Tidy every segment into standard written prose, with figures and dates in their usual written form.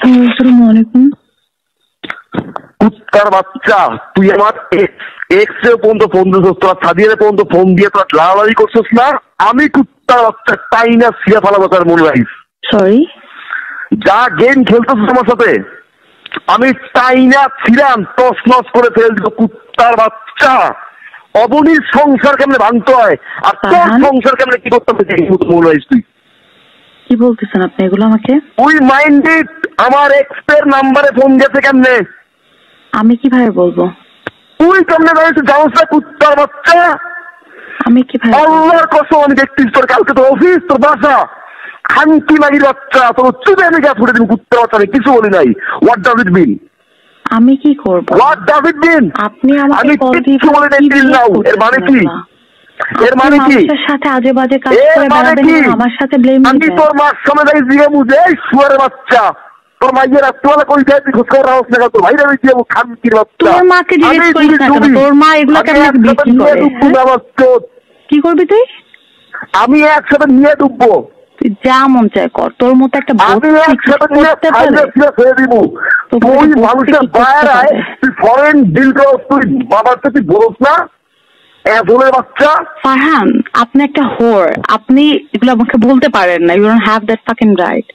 আসসালামু আলাইকুম। কুত্তার বাচ্চা, তুই আমার এক্স এর পর্যন্ত ফোন দিছিস, তোরা সাদিয়ার পর্যন্ত ফোন দিয়ে তোরা লালালি করছিস না। আমি কুত্তার বাচ্চা তাই না সিয়া ফালা বাচ্চার মনে রাখিস। সরি, যা গেম খেলতেছিস আমার সাথে আমি তাই না ছিলাম টস নস করে ফেল দিব। কুত্তার বাচ্চা, অবনীর সংসার কেমনে ভাঙতে হয় আর তোর সংসার কেমনে কি করতে হবে মনে রাখিস। তুই কি বলতেছেন আপনি এগুলো আমাকে? তুই মাইন্ডেড আমার এক্স এর নাম্বারে ফোন দিয়েছে কেমনে? আমি কিভাবে বলবো? তুই কেমনে জানিস? জানিস না কুত্তার বাচ্চা? আমি কিভাবে? আল্লাহর কসম আমি দেখতিস তোর কালকে তোর অফিস তোর বাসা খানকি মাগির বাচ্চা, তোর চুপে আমি গ্যাস ফুটে দিবি। কুত্তার বাচ্চা আমি কিছু বলি নাই। হোয়াট ডাজ ইট মিন? আমি কি করব? হোয়াট ডাজ ইট মিন? আপনি আমাকে কল দিয়ে কিছু বলি নাই টিল নাও। এর মানে কি? এর মানে কি? আমার সাথে আজে বাজে কাজ করে বেড়াবেন না, আমার সাথে ব্লেম দিবেন। আমি তোর মার সময় যাই দিয়ে বুঝে শুয়ারের বাচ্চা তোর মাইয়ের রাত্রিবেলা কই যায় তুই খোঁজ খবর রাখছ না? তোর ভাইরা আমি দিয়ে খানকির বাচ্চা। তোর মাকে জিজ্ঞেস করিস না কেন? তোর মা এগুলো কেমন বিক্রি করে? কি করবি তুই? আমি একসাথে নিয়ে ডুববো। তুই যা মন চায় কর, তোর মতো একটা আমি একসাথে নিয়ে ছেড়ে দিব। তুই মানুষের বাইরে তুই ফরেন ডিল কর, তুই বাবার তুই বলছ না এজলের বাচ্চা। ফারহান, আপনি একটা হোর, আপনি এগুলো আমাকে বলতে পারেন না। You don't have that fucking right.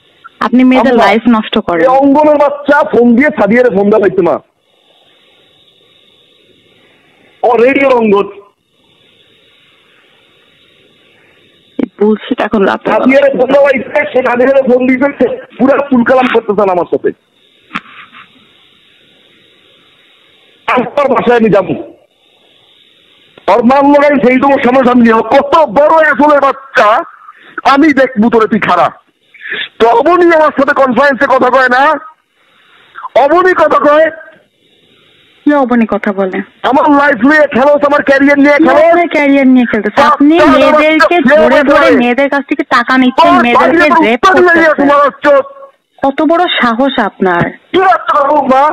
আপনি মেয়েদের লাইফ নষ্ট করেন। অঙ্গনের বাচ্চা ফোন দিয়ে সাদিয়ারে ফোন দেওয়া হইতো না। অলরেডি অঙ্গন বুলশিট এখন রাতে সাদিয়ারে ফোন দেওয়া হইছে, সে সাদিয়ারে ফোন দিয়েছে পুরো ফুল কালাম করতেছেন আমার সাথে। আমার বাসায় আমি যাবো ওর নাম লাগাই সেই তোমার সামনাসামনি কত বড় আসলের বাচ্চা আমি দেখবো তোরে তুই খারাপ। তো অবনী আমার সাথে কনফারেন্সে কথা কয় না? অবনী কথা কয়? কি অবনী কথা বলে? আমার লাইফ নিয়ে খেলো, আমার ক্যারিয়ার নিয়ে খেলো। ক্যারিয়ার নিয়ে খেলতেছে আপনি? মেয়েদেরকে ধরে ধরে মেয়েদের কাছ থেকে টাকা নিচ্ছেন, মেয়েদেরকে রেপ করতেছেন। কত বড় সাহস আপনার! কি আসছে মা?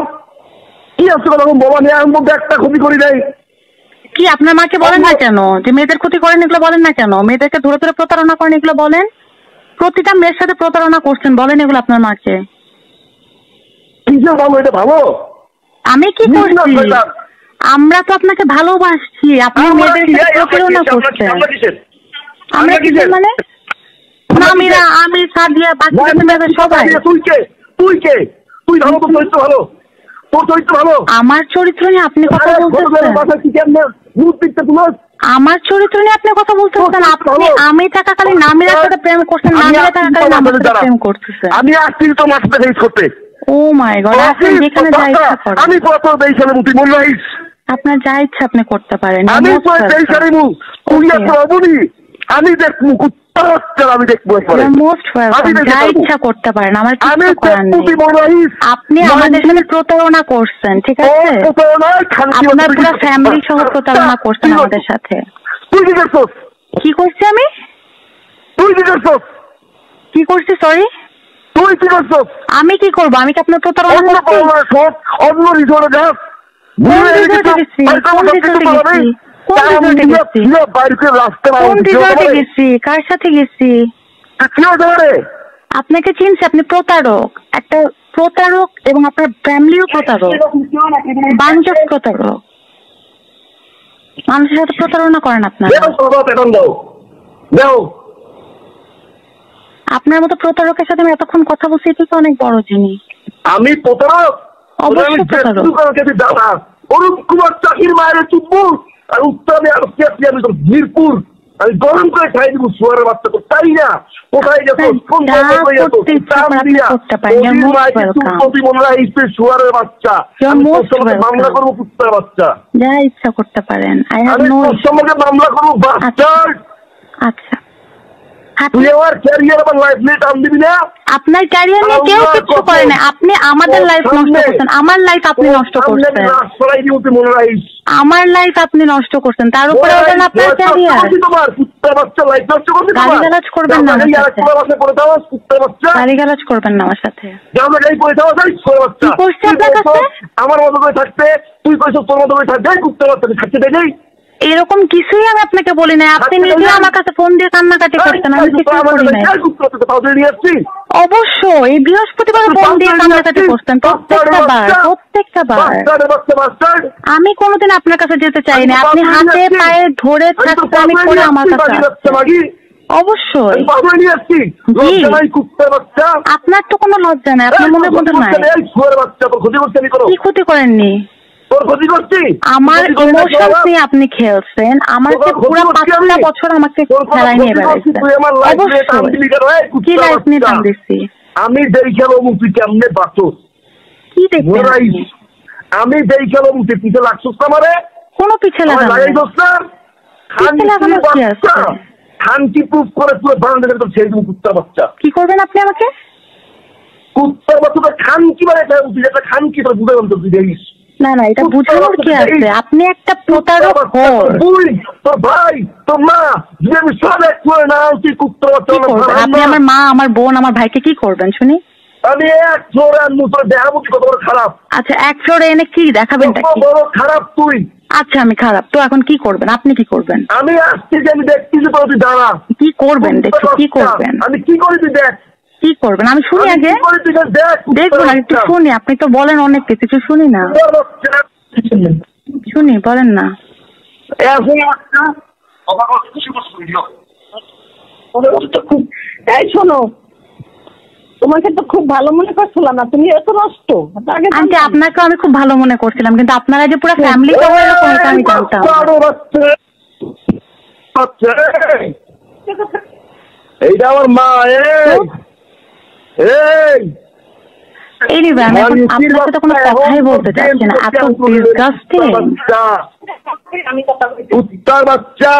কি আসছে কথা বলা নিয়ে আমি মধ্যে একটা ক্ষতি করি নাই। কি আপনার মাকে বলেন না কেন যে মেয়েদের ক্ষতি করেন? এগুলো বলেন না কেন? মেয়েদেরকে ধরে ধরে প্রতারণা করেন, এগুলো বলেন। প্রতিটা মেয়ের সাথে প্রতারণা করছেন, বলেন এগুলো আপনার মাকে। ভালো, এটা ভালো। আমি কি করছি? আমরা তো আপনাকে ভালোবাসছি, আপনি মেয়েদের সাথে প্রতারণা করছেন। আমরা কি মানে? নামিরা, আমি, সাদিয়া, বাকি মেয়েদের সবাই। তুই কে? তুই কে? তুই ভালো, তোর চরিত্র ভালো, তোর চরিত্র ভালো। আমার চরিত্র নিয়ে আপনি কথা বলতেছেন? আমার চরিত্র নিয়ে আপনি কথা বলতেছেন? আপনি আমি থাকাকালীন নামিরার সাথে প্রেম করছেন, নামিরা থাকাকালীন আমার সাথে প্রেম করতেছেন। আমি আসছি তোমার সাথে ফেস করতে। ও মাই গড! আপনি যেখানে যা ইচ্ছা করেন। আমি কত দেইছালে মুতি মন রাইস। আপনার যা ইচ্ছা আপনি করতে পারেন। আমি তো দেইছালে মু তুই এত অবনি আমি দেখমু কুত্তা বাচ্চা আমি দেখবো একবারে। মোস্ট ওয়েলকাম, যা ইচ্ছা করতে পারেন, আমার কিছু করার নেই। আপনি আমাদের সাথে প্রতারণা করছেন, ঠিক আছে? আপনার পুরো ফ্যামিলি সহ প্রতারণা করছেন আমাদের সাথে। তুই কি করছস? কি করছি আমি? তুই কি করছস? কি করছি? সরি, তুই কি করছস? আমি কি করবো? আমি কি আপনার প্রতারণা করছি? অন্য রিসোর্টে যাস? কোন রিসোর্টে গেছি? কার সাথে গেছি? আপনাকে চিনছি, আপনি প্রতারক, একটা প্রতারক, এবং আপনার ফ্যামিলিও প্রতারক, বাঞ্চক প্রতারক। মানুষের সাথে প্রতারণা করেন আপনারা। আপনার মতো প্রতারকের সাথে আমি এতক্ষণ কথা বলছি, এটা তো অনেক বড় জিনিস। আমি প্রতারক? অবশ্যই প্রতারক। অরূপ কুমার চাকির মায়ের চুপবো আর উত্তরে আমি তোর মিরপুর আমি গরম করে খাই দিব শুয়ারের বাচ্চা। তো তাই না? কোথায় গেছো? শুয়ারের বাচ্চা মামলা করবো, কুত্তার বাচ্চা। যা ইচ্ছা করতে পারেন। মামলা করবো বাচ্চা। আচ্ছা, তুই আমার ক্যারিয়ার আমার লাইফ নিয়ে টান দিবি না? আপনার ক্যারিয়ার নিয়ে কেউ কিছু করে না। আপনি আমাদের লাইফ নষ্ট করছেন। আমার লাইফ আপনি নষ্ট করছেন। আমার লাইফ আপনি নষ্ট করছেন, তার উপরে ওঠেন আপনার ক্যারিয়ার। গালিগালাজ করবেন না আমার সাথে। গালিগালাজ করবেন না আমার সাথে। কি করছি আপনার কাছে? আমার মতো করে থাকতে তুই কইছ তোর মতো করে থাকতে কুত্তা বাচ্চা থাকতে দেয় নেই। এরকম কিছুই আমি আপনাকে বলি নাই। আপনি নিজে আমার কাছে ফোন দিয়ে কান্নাকাটি করতেন, আমি কিছু করি নাই। অবশ্যই এই বৃহস্পতিবার ফোন দিয়ে কান্নাকাটি করতেন প্রত্যেকটা বার। আমি কোনোদিন আপনার কাছে যেতে চাই না, আপনি হাতে পায়ে ধরে থাকতে আমি করে আমার কাছে। অবশ্যই আপনার তো কোনো লজ্জা নাই, আপনার মনের মধ্যে নাই। কি ক্ষতি করেননি? আমার ইমোশন নিয়ে আপনি খেলছেন, আমাকে পুরো 5টা বছর আমাকে খেলাই নিয়ে বেড়াইছেন। অবশ্যই কি লাইফ নিয়ে টান দিচ্ছি আমি যেই খেলো মুক্তি কেমনে বাঁচোস? কি দেখছেন? আমি যেই খেলো মুক্তি পিছে লাগছোস না আমারে? কোনো পিছে লাগানো খানকি প্রুফ করে পুরো বারান্দা তো ছেড়ে দেবো কুত্তার বাচ্চা। কি করবেন আপনি আমাকে? কুত্তার বাচ্চা খানকি মানে একটা খানকি তোর বুঝে বলতো তুই দেখিস না না, এটা বুঝানোর কি আছে? আপনি একটা প্রতারক। তুই তোর ভাই তোর মা যদি আমি সব এক করে না তুই কুত্তার বাচ্চা। আপনি আমার মা, আমার বোন, আমার ভাইকে কি করবেন শুনি? আমি এক ফ্লোরে আনবো তোর দেখাবো কি কত বড় খারাপ। আচ্ছা, এক ফ্লোরে এনে কি দেখাবেন? বড় খারাপ তুই। আচ্ছা আমি খারাপ তো এখন কি করবেন? আপনি কি করবেন? আমি আসছি যে আমি দেখছি যে তুই দাঁড়া। কি করবেন দেখি? কি করবেন? আমি কি করি তুই দেখ। কি করবেন আমি শুনি আগে। দেখবো না, একটু শুনি। আপনি তো বলেন অনেক কিছু, শুনি না। শুনি, বলেন না। এই শোনো, তোমাকে তো খুব ভালো মনে করছিলাম না, তুমি এত নষ্ট। আন্টি আপনাকে আমি খুব ভালো মনে করছিলাম, কিন্তু আপনারা যে পুরো ফ্যামিলি সহ এরকম এটা আমি জানতাম। এইটা আমার মা। এই রে ভাই, আমি আপনার সাথে কোনো কথাই বলতে চাচ্ছি না, এত ডিসগাস্টিং। কুত্তার বাচ্চা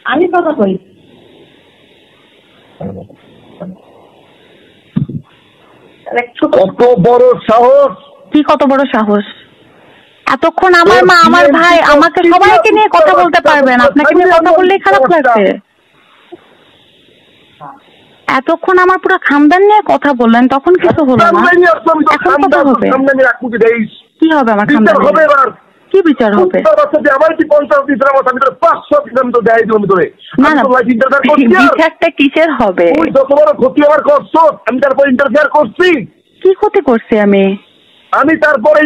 আমি কথা কই। কত বড় সাহস! কি কত বড় সাহস? এতক্ষণ আমার মা, আমার ভাই, আমাকে সবাইকে নিয়ে কথা বলতে পারবেন, আপনাকে নিয়ে কথা বললেই খারাপ লাগছে। এতক্ষণ আমার পুরো খানদান নিয়ে কথা বললেন, তখন কিছু হলো না, এখন কথা হবে। কি হবে আমার খানদান? কি বিচার হবে? না না, বিচারটা কিসের হবে? ক্ষতি আমার করছো, আমি তারপর ইন্টারফেয়ার করছি। কি ক্ষতি করছি আমি? আমি তারপরে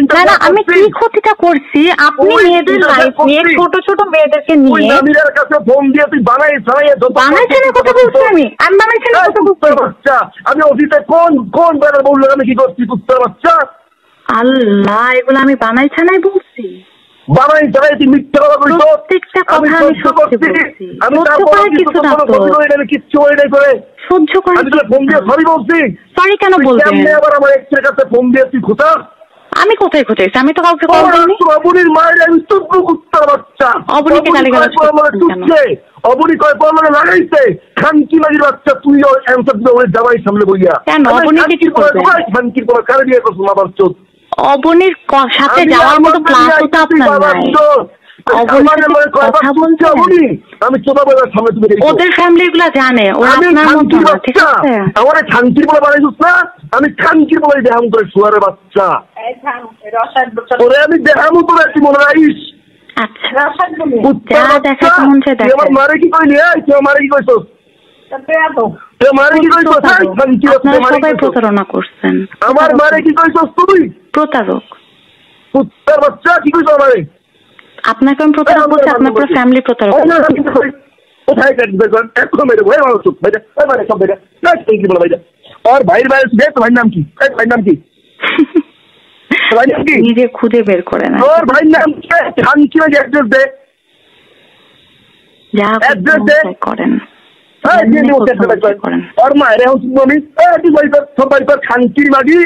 আমি কি ক্ষতিটা করছি? আপনি মেয়েদের লাইফ নিয়ে, ছোট ছোট মেয়েদেরকে নিয়ে নামিরার কাছে ফোন দিয়ে তুই বানাইছেন কথা বলছি। আমি বানাইছেন কথা বলছি। বাচ্চা আমি অতীতে কোন বেড়ার বললো আমি কি করছি? কুত্তার বাচ্চা। আল্লাহ, এগুলো আমি বানাইছে নাই বলছি? বানাই চালাই তুই মিথ্যা কথা বলছো। প্রত্যেকটা কথা আমি সত্যি বলছি। আমি তারপরে কিছু না তো কিচ্ছু বলি নাই করে সহ্য করে। আমি তোকে ফোন দিয়ে সরি বলছি। সরি কেন বলবেন? আবার আমার এক্সের কাছে ফোন দিয়ে তুই খোঁচা। আমি কোথায় খোঁচাইছি? আমি তো কাউকে কল করিনি। অবনীর মায়ের আমি তো কুত্তার বাচ্চা। অবনীকে গালিগালাজ করছেন কেন? অবনী কয় পর মানে লাগাইছে খানকি মাগির বাচ্চা। তুই অ্যান্সার দিলে জামাই সামনে বইয়া কেন? অবনীকে কি করবে? খানকির পর কারে বিয়ে করছো আবার চোখ? অবনীর সাথে যাওয়ার মতো ক্লাসও তো আপনার নাই। ওদের ফ্যামিলি গুলা জানে ওরা আপনার মতো না, ঠিক আছে? আমার খানকির বলে বানাইছিস না? আমি খানকির বলে দেহাম করে শুয়ারের বাচ্চা। ওরে আমি দেহাম তোর একটি মনে রাখিস। আমার মারে কি কইলি? মারে কি কইছস? সবাই প্রতারণা করছেন। আমার মারে কি কইছস তুই? প্রতারক। কুত্তার বাচ্চা কি কইছ আমারে? আপনাকে আমি প্রতারক বলছি, আপনার পুরো ফ্যামিলি প্রতারক। কোথায় এখন মেরে ভয় মানুষ ভাইরা সব ভাইরা না কি বলে ভাইরা আর ভাইয়ের ভাই দেখ ভাইয়ের নাম কি? ভাইয়ের নাম কি? নিজে খুঁজে বের করে না। তোর ভাইয়ের নাম কি? খানকি নাকি অ্যাড্রেস দে। যা অ্যাড্রেস দে করেন। और मारे हम मम्मी তুই ভাই সব ভাই তোর খানকির মাগি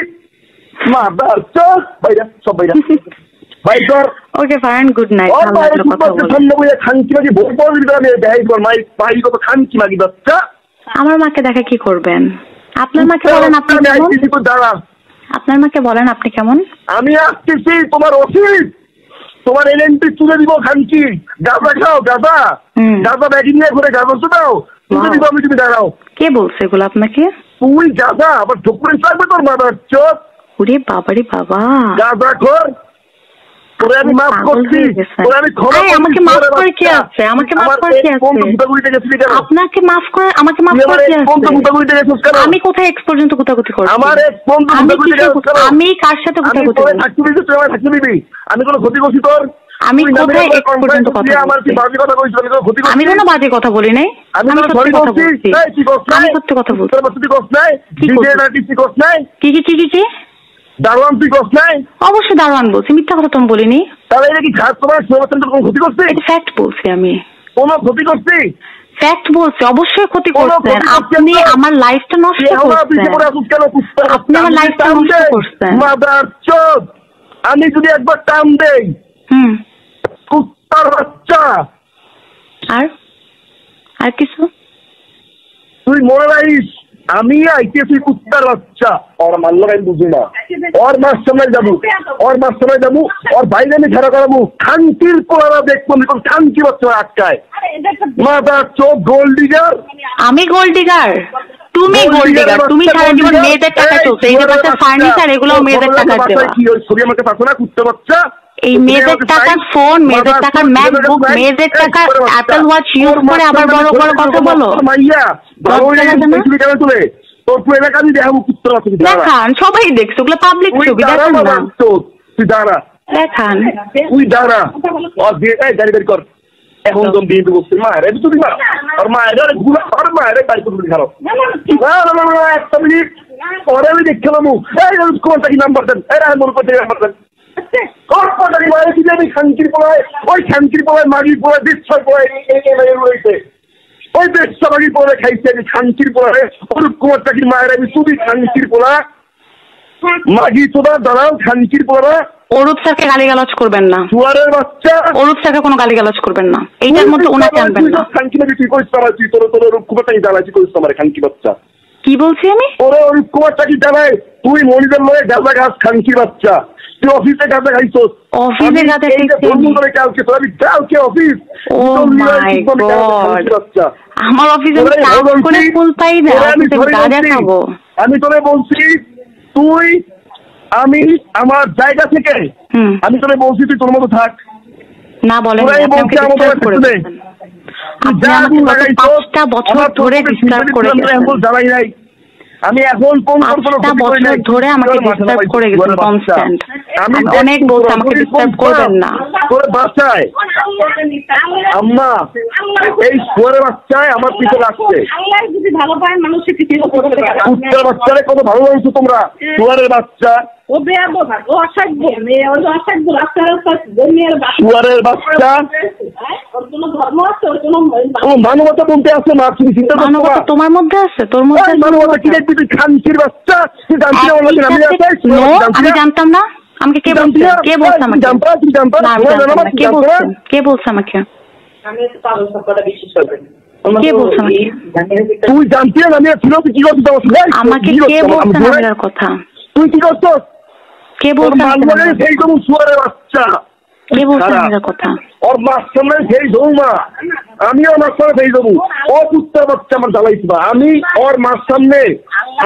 মা চল ভাইরা সব ভাইরা ভাই তোর। Okay fine, good night. ভালো লাগলো কথা বলে। খানকি মাগি ভোট বল দিবে দেখাই তোর মাই ভাই কত খানকি মাগি বাচ্চা। আমার মাকে দেখে কি করবেন? আপনার মাকে বলেন আপনি কেমন? দাঁড়া, আপনার মাকে বলেন আপনি কেমন? আমি আসতেছি তোমার অফিস, তোমার এলএনপি তুলে দিব। খানকি গাঁজা খাও, গাঁজা গাঁজা ব্যাগিং নিয়ে ঘুরে গাঁজা দাও তুলে দিব আমি। তুমি দাঁড়াও। কে বলছে এগুলো আপনাকে? তুই গাঁজা আবার ঢুকুরে থাকবে তোর মাদার চোখ। ওরে বাবারে বাবা, গাঁজা খোর তোরে আমি মাফ করছি, তোরে আমি ক্ষমা করছি। আমাকে মাফ করে কি আছে? আমাকে মাফ করে কি আছে? আপনাকে মাফ করে আমাকে মাফ করে কি আছে? আমি কোথায় এক্স পর্যন্ত গুতাগুতি করছি? আমার এক বন্ধু আমি কার সাথে গুতাগুতি করছি? আমি কোনো ক্ষতি করছি তোর? আমি কোথায় এক্স পর্যন্ত কথা বলছি? আমি কোনো বাজে কথা বলি নাই। আমি সত্যি কথা বলছি। আমি সত্যি কথা বলছি। কি দারোয়ান তুই কস নাই? অবশ্যই দারোয়ান বলছি, মিথ্যা কথা তো আমি বলিনি। তাহলে এটা কি খাস তোমার কোনো ক্ষতি করছে? ফ্যাক্ট বলছি আমি। কোনো ক্ষতি করছি? ফ্যাক্ট বলছি, অবশ্যই ক্ষতি করছেন আপনি। আমার লাইফটা নষ্ট করছেন আপনি, আমার লাইফটা নষ্ট করছেন। আমি যদি একবার টান দেই কুত্তার বাচ্চা। আর কিছু তুই মনে রাখিস, আমি আইতেছি কুত্তার বাচ্চা। ওর মারলো আমি বুঝি না। ওর মাস সামনে যাবো, ওর মাস সামনে যাবো, ওর বাইরে আমি খেলা করাবো। খানকির পোলারা দেখবো খানকি বাচ্চা আটকায়। মাদার চোখ গোল্ড ডিগার। আমি গোল্ড ডিগার? তুমি গোল্ড ডিগার। তুমি সারা জীবন মেয়েদের টাকা চলছে। এই যে বাচ্চা ফার্নিচার, এগুলো মেয়েদের টাকা দেওয়া। কি ওই ছবি আমাকে পাচ্ছ না কুত্তার বাচ্চা? এই মেয়েদের টাকার ফোন, মেয়েদের টাকার ম্যাকবুক, মেয়েদের টাকার অ্যাপল ওয়াচ ইউজ করে আবার বড় বড় কথা বলো। দেখান, সবাই দেখছো, ওগুলো পাবলিক ছবি। দেখান না, তুই দাঁড়া, দেখান, তুই দাঁড়া। গাড়ি বের কর এখন। তো বিয়ে করছি মায়ের তুই মা আর মায়ের আর মায়ের বাড়ি করবি খারাপ। একটা মিনিট পরে আমি দেখলাম কোনটা কি নাম্বার দেন। মনে করতে নাম্বার দেন। শান্তির পোলায়, ওই শান্তির পোলায় মাগির পোলায় দেড়শো পোলায় রয়েছে। ওই দেড়শো মাগির পোলায় খাইছে আমি শান্তির পোলায়। অরূপ কুমার চাকির মায়ের আমি শুধু শান্তির পোলা মাগি তোরা দাঁড়াও। শান্তির পোলা অরূপ স্যারকে গালিগালাজ করবেন না। জুয়ারের বাচ্চা অরূপ স্যারকে কোনো গালিগালাজ করবেন না। এইটার মধ্যে ওনাকে আনবেন না। খানকি নাকি তুই করিস তারা, তুই তোর অরূপ কুমার চাকি জ্বালাই করিস আমার খানকি বাচ্চা। কি বলছি আমি? ওরে অরূপ কুমার চাকি জ্বালায় তুই মনিদের লয়ে গাঁজা ঘাস খানকি বাচ্চা। তুই অফিসে গাঁজা খাইছোস? অফিসে গাঁজা খাইছি কালকে অফিস। ও মাই গড, আমার অফিসে কাজ করে ফুল পাই না, গাঁজা খাবো? আমি তোরে বলছি তুই, আমি আমার জায়গা থেকে আমি তোরে বলছি তুই তোর মতো থাক। না বলেন, আপনি আমাকে 5টা বছর ধরে ডিস্টার্ব করে গেছেন। আমি এখন 5টা বছর ধরে আমাকে ডিস্টার্ব করে গেছেন কনস্ট্যান্ট। আমি অনেক বলছি আমাকে ডিস্টার্ব করবেন না। তোর বাচ্চায় আম্মা এই শুয়ারের বাচ্চায় আমার পিছে লাগছে। কুত্তার বাচ্চারে কত ভালো লাগছো তোমরা। শুয়ারের বাচ্চা, শুয়ারের বাচ্চা। মানবতা বলতে আছে না, তুমি চিন্তা করো তোমার মধ্যে আছে, তোর মধ্যে মানবতা কি দেখবি? তুই খানকির বাচ্চা, তুই জানতি না? আমি জানতাম না। আমাকে কে বলছে? কে বলছে আমাকে? কে বলছে আমাকে? কে বলছে আমাকে? তুই জানতি না আমি ছিল কি করতে? আমাকে কে বলছে আমার কথা? তুই কি করছ? কে বলছে? সেই তো শুয়ারের বাচ্চা। কে বলছে আমার কথা? ওর মাস সামনে সেই জমা, আমিও আমার সামনে সেই জমু। ও কুত্তার বাচ্চা আমার জ্বালাইছিবা। আমি ওর মাস সামনে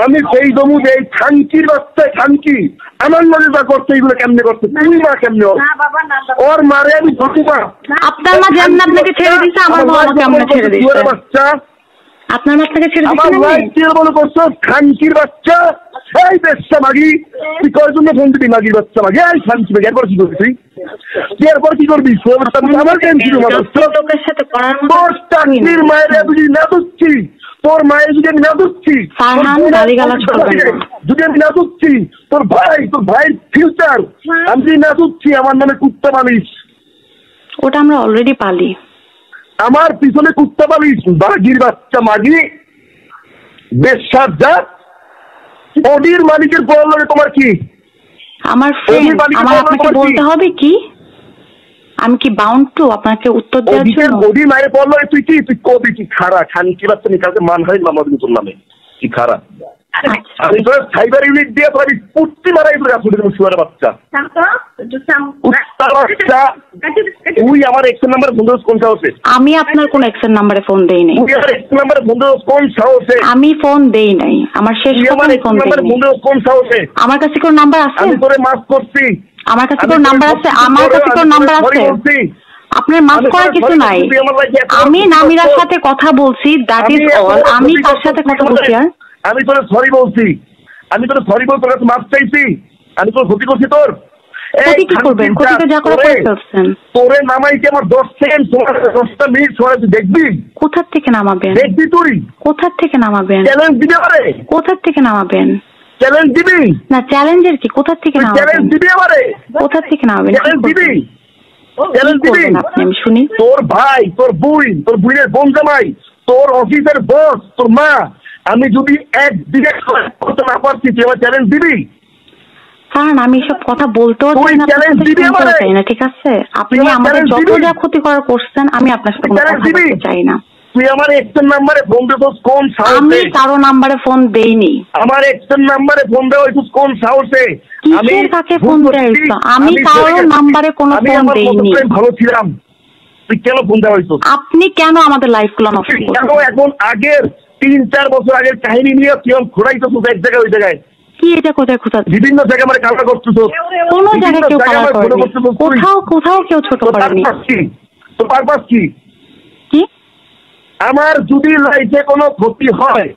আমি সেই জমু যে এই খানকির বাচ্চা খানকি আমার লগে যা করছে এগুলো কেমনে করছে? তুই মা কেমনে ওর মারে আমি ধরবা? আপনার মা যেমন আপনাকে ছেড়ে দিচ্ছে, আমার মা আমাকে আমরা ছেড়ে দিচ্ছে। বাচ্চা আপনার মা আপনাকে ছেড়ে দিচ্ছে। আমার লাইফ কি বলে করছো খানকির বাচ্চা? এই বেশা মাগি, তুই কয় জন্য ফোন দিবি? মাগির বাচ্চা মাগি, এই খানকি মাগি। এরপর কি করবি তুই? এরপর কি করবি? আমার টেনশন তোর চাকরির মায়ের যদি না দুচ্ছি, তোর মায়ের যদি আমি না দুচ্ছি, যদি আমি না দুচ্ছি, তোর ভাইয়ের ফিউচার আমি যদি না দুচ্ছি, আমার নামে কুত্তা পালিস। ওটা আমরা অলরেডি পালি। আমার পিছনে কুত্তা পালিস মাগির বাচ্চা মাগি। বেশ্যার জাত ওডির মালিকের বললে তোমার কি? আমার ফ্রেন্ড, আমার আপনাকে বলতে হবে কি? আমি কি বাউন্ড টু আপনাকে উত্তর দেওয়ার জন্য? ওডি মায়ের বললো তুই কি, তুই কবি কি খারা খানকি বাচ্চা নিকালকে মান হয় মামার তোর নামে কি খারা? আমি তোর সাইবার ইউনিট দিয়ে তোর পুষ্টি মারাই তোর আসলে শুয়ারের বাচ্চা। তুই আমার এক্সের নাম্বারে ফোন দিস কোন সাহসে? আমি আপনার কোন এক্সের নাম্বারে ফোন দেই নাই। তুই আমার এক্সের নাম্বারে ফোন দিস কোন সাহসে? আমি ফোন দেই নাই। আমার শেষ কথা, আমি ফোন দেই নাই। কোন সাহসে? আমার কাছে কোন নাম্বার আছে? আমি তোরে মাফ করছি। আমার কাছে কোনো নাম্বার আছে? আমার কাছে কোনো নাম্বার আছে? আপনার মাফ করার কিছু নাই। আমি নামিরার সাথে কথা বলছি, দ্যাট ইজ অল। আমি তার সাথে কথা বলছি। আর আমি তোরে সরি বলছি, আমি তোরে সরি বল, তোর কাছে মাফ চাইছি। আমি তোর ক্ষতি করছি তোর? ক্ষতি কি করবেন? ক্ষতি তো যা করে করে ফেলছেন। তোরে নামাইতে আমার 10 সেকেন্ড সময়, 10টা মিনিট সময়, তুই দেখবি? কোথা থেকে নামাবেন? দেখবি তুই? কোথা থেকে নামাবেন? চ্যালেঞ্জ দিবি আমারে? কোথা থেকে নামাবেন? চ্যালেঞ্জ দিবি? না, চ্যালেঞ্জের কি? কোথা থেকে নামাবেন? চ্যালেঞ্জ দিবি আমারে? কোথা থেকে নামাবেন? চ্যালেঞ্জ দিবি? চ্যালেঞ্জ দিবি? আপনি আমি শুনি। তোর ভাই, তোর বোনের বোন জামাই, তোর অফিসের বস, তোর মা, আমি যদি একদিকে করতে না পারছি, তুই আমার চ্যালেঞ্জ দিবি? কারণ আমি এসব কথা বলতেও চাই না, চাই না, ঠিক আছে? আপনি আমাদের যত যা ক্ষতি করার করছেন, আমি আপনার সাথে কথা বলতে চাই না। তুই আমার এক্সের নাম্বারে ফোন দিছিস কোন সাহসে? আমি কারো নাম্বারে ফোন দেইনি। আমার এক্সের নাম্বারে ফোন দেওয়া হইছিস কোন সাহসে? আমি কাকে ফোন দেইছি? আমি কারো নাম্বারে কোনো ফোন দেইনি। আমি ভালো ছিলাম, তুই কেন ফোন দেওয়া হইছিস? আপনি কেন আমাদের লাইফগুলো নষ্ট করছেন? কেন এখন আগের 3-4 বছর আগের কাহিনী নিয়ে তুই ঘোরাইছিস এক জায়গায় ওই জায়গায়? কি এটা কোথায় খোঁজা? বিভিন্ন জায়গায় আমার কালা করছিস। কোন জায়গায় কেউ কালা করেনি, কোথাও কেউ ছোট করেনি। তোর পারপাস কি? কি? আমার যদি লাইফে কোনো ক্ষতি হয়,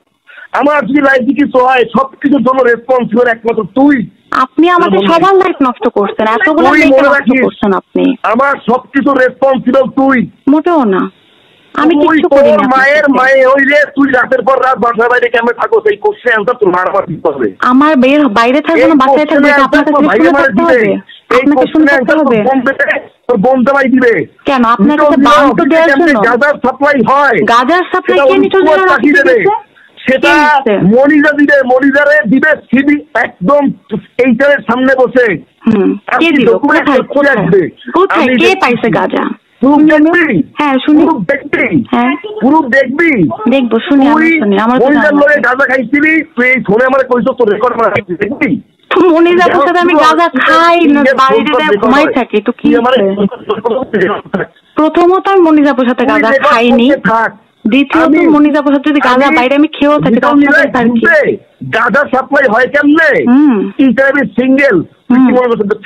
আমার যদি লাইফে কিছু হয়, সবকিছুর জন্য রেসপন্সিবল একমাত্র তুই। আপনি আমাদের সবার লাইফ নষ্ট করছেন, এতগুলো লাইফ নষ্ট করছেন আপনি। আমার সবকিছুর রেসপন্সিবল তুই। মোটেও না, আমি কিছু করিনি। তোর মায়ের মায়ে হইলে তুই রাতের পর রাত বাসার বাইরে কেমনে থাকো, সেই কোশ্চেন অ্যানসার তোর মার আমার দিতে হবে। আমার বাইরে থাকবো না, বাসায় থাকবে, আপনার কাছে শুনে থাকতে হবে, আপনাকে শুনে থাকতে হবে। তোর বোন জামাই দিবে কেন? আপনার কাছে বাউন্ড তো দেওয়ার জন্য। গাজার সাপ্লাই হয়, গাজার সাপ্লাই কে নিতে দিবে? সেটা মনিজা দিবে, মনিজারে দিবে সিবি একদম এইটার সামনে বসে। কে দিবে? কোথায় কে পাইছে গাজা? হ্যাঁ শুনি, পুরুপ দেখবি, দেখবো, শুনি, আমার গাঁজা খাইছিলি তুই, এই ফোনে আমার কইছ তোর রেকর্ড মারা দেখবি? মনিজাপুর সাথে আমি গাঁজা খাই না, বাড়িতে ঘুমাই থাকি, তো কি? প্রথমত আমি মনিজাপুর সাথে গাঁজা খাইনি, দ্বিতীয়ত মনিজাপুর সাথে যদি গাঁজা বাইরে আমি খেয়েও থাকি, গাঁজা সাপ্লাই হয় কেমনে? সিঙ্গেল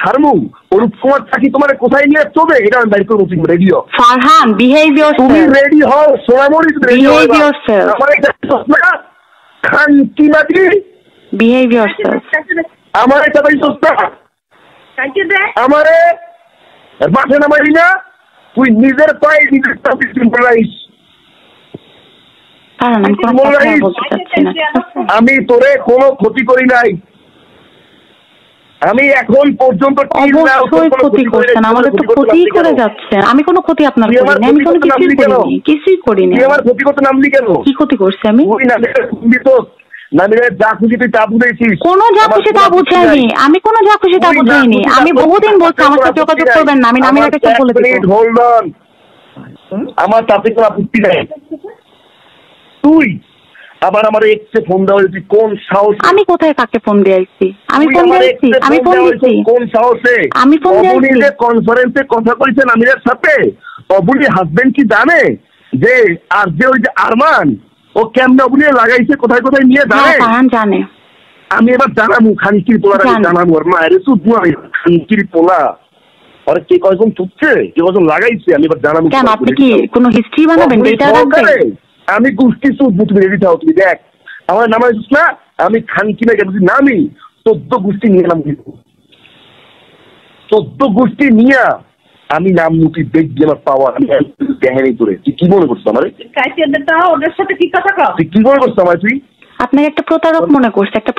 ছাড়মু অরূপ কুমার চাকি তোমার কোথায় নিয়ে চলবে এটা আমি বাইর করবো। Radio Farhan, behave yourself. তুমি রেডি হও, সোনামণি, বিহেভ ইয়োরসেলফ। আমার একটা খান কি মাটি, বিহেভ ইয়োরসেলফ। আমার একটা ভাই সস্তা, আমারে মাঠে নামাই না, তুই নিজের পায়ে নিজের বলাইস। আমি তোরে কোনো ক্ষতি করি নাই, আমি এখন পর্যন্ত অবশ্যই ক্ষতি করছেন, আমাদের তো ক্ষতি করে যাচ্ছেন। আমি কোনো ক্ষতি আপনার করিনি, আমি কোনো কিছুই করিনি। আমার ক্ষতি করতে নামলি কেন? কি ক্ষতি করছি আমি? যা খুশি তুই তা বুঝেছিস। কোনো যা খুশি তা বুঝাইনি, আমি কোনো যা খুশি তা বুঝাইনি। আমি বহুদিন বলছি আমার সাথে যোগাযোগ করবেন না, আমি নামিরাকে সব বলে দিই। হোল্ড অন, আমার তাতে কোনো আপত্তি নাই। তুই আবার আমার এক্সে ফোন দেওয়া হয়েছি কোন সাহস? আমি কোথায় কাকে ফোন দিয়েছি? আমি ফোন দিয়েছি, আমি ফোন দিয়েছি কোন সাহসে? আমি ফোন দিয়েছি। কনফারেন্সে কথা কইছেন আমিরের সাথে, অবুলি হাজবেন্ড কি জানে যে আর যে ওই যে আরমান ও কেমনে অবুলি লাগাইছে, কোথায় কোথায় নিয়ে জানে? আমি এবার জানাবো খানকির পোলা, জানাবো আর মায়ের সুদ খানকির পোলা আর কে কয়জন চুপছে, কে কয়জন লাগাইছে, আমি এবার জানাবো। কেন আপনি কি কোনো হিস্ট্রি বানাবেন? ডেটা রাখবেন? আমি গোষ্ঠী সুদ, তুমি রেডি থাও, তুমি দেখ আমার নাম আসিস না, আমি খানকিনা গেছি নামি 14 গোষ্ঠী নিয়ে নাম দিব, 14 গোষ্ঠী নিয়ে আমি নাম মুখি দেখবি আমার পাওয়ার। আমি দেখেনি তোরে, তুই কি মনে করছো আমার? ওদের সাথে কি কথা? তুই কি মনে করছো আমার? তুই আপনাকে একটা প্রতারক মনে করছে, একটা